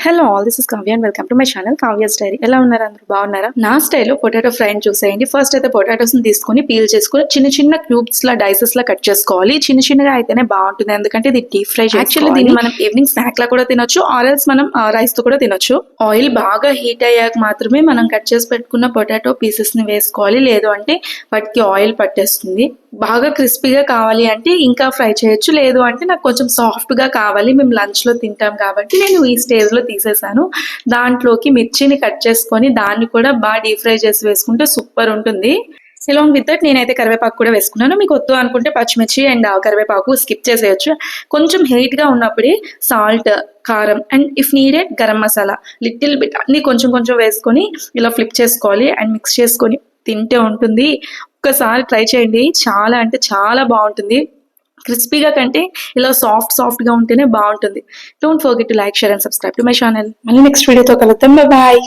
Hello all this is Kavya and welcome to my channel Kavya's diary. ఎలా ఉన్నారు? అందరూ బాగున్నారా? నా స్టైల్లో పొటాటో ఫ్రైని చూసేయండి. ఫస్ట్ అయితే పొటాటోస్ ని తీసుకొని పీల్ చేసుకొని చిన్న చిన్న క్యూబ్స్ లా డైసెస్ లా కట్ చేసుకోవాలి. చిన్న చిన్నగా అయితేనే బాగుంటుంది, ఎందుకంటే ఇది డీప్ ఫ్రై. యాక్చువల్లీ దీన్ని మనం ఈవినింగ్ స్నాక్ లా కూడా తినొచ్చు, ఆర్ఎల్స్ మనం రైస్ తో కూడా తినొచ్చు. ఆయిల్ బాగా హీట్ అయ్యాక మాత్రమే మనం కట్ చేసి పెట్టుకున్న పొటాటో పీసెస్ ని వేసుకోవాలి, లేదు అంటే వాటికి ఆయిల్ పట్టేస్తుంది. బాగా క్రిస్పీగా కావాలి అంటే ఇంకా ఫ్రై చేయొచ్చు, లేదు అంటే నాకు కొంచెం సాఫ్ట్ గా కావాలి, మేము లంచ్ లో తింటాం కాబట్టి నేను ఈ స్టేజ్ లో తీసేసాను. దాంట్లోకి మిర్చిని కట్ చేసుకొని దాన్ని కూడా బాగా డీప్ ఫ్రై చేసి వేసుకుంటే సూపర్ ఉంటుంది. అలాంగ్ విత్ దట్ నేనైతే కరివేపాకు కూడా వేసుకున్నాను. మీకు వద్దు అనుకుంటే పచ్చిమిర్చి అండ్ కరివేపాకు స్కిప్ చేసేయచ్చు. కొంచెం హీట్ గా ఉన్నప్పుడే సాల్ట్, కారం and if needed garam masala little bit అన్ని కొంచెం కొంచెం వేసుకొని ఇలా ఫ్లిప్ చేసుకోవాలి అండ్ మిక్స్ చేసుకొని తింటే ఉంటుంది. ఒక్కసారి ట్రై చేయండి, చాలా అంటే చాలా బాగుంటుంది. క్రిస్పీగా కంటే ఇలా సాఫ్ట్ గా ఉంటేనే బాగుంటుంది. Don't forget to like, share and subscribe to my channel. మళ్ళీ నెక్స్ట్ వీడియోతో కలుద్దాం. బాయ్.